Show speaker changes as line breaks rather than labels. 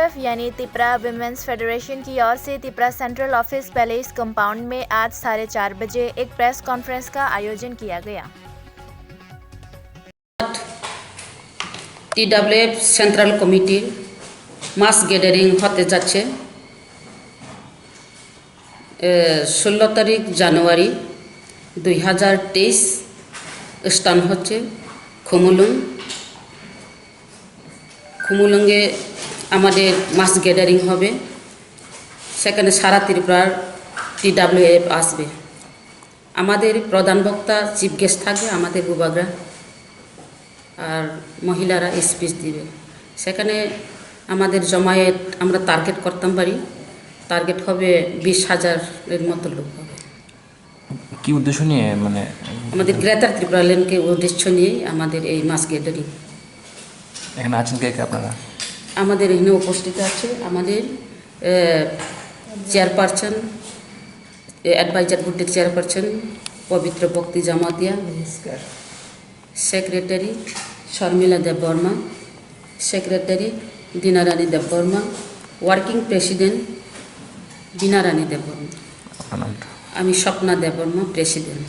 TWF यानी Tripura women's federation की ओर से Tripura central office palace compound में आज 4:30 बजे एक प्रेस कॉन्फ्रेंस का आयोजन किया गया।
TWF सेंट्रल कमिटी मास गैदरिंग होते जाच्छे 16 तारीख জানুয়ারি 2023 স্থান হচ্ছে খুমুলুঙ্গে আমাদের মাস গ্যাদারিং হবে। সেখানে সারা ত্রিপুরার TWF আসবে। আমাদের প্রধান বক্তা চিফ গেস্ট থাকবে আমাদের বুবাগরা, আর মহিলারা স্পিচ দিবে। সেখানে আমাদের জমায়েত আমরা টার্গেট করতাম পারি, টার্গেট হবে 20,000-এর মতো লোক হবে।
কি উদ্দেশ্য নিয়ে মানে
আমাদের গ্রেটার ত্রিপুরা ল্যান্ডকে উদ্দেশ্য নিয়েই আমাদের এই মাস গ্যাদারিং।
এখানে আছেন কে কে আপনারা?
আমাদের এখানে উপস্থিত আছে আমাদের চেয়ারপারসন, অ্যাডভাইজার বোর্ডের chairperson Pabitra Bhakti Jamatia, secretary Sharmila Debbarma, secretary Dinarani Debbarma, working president Binarani Debbarma.
আপনার নামটা?
আমি স্বপ্না দেববর্মা, প্রেসিডেন্ট।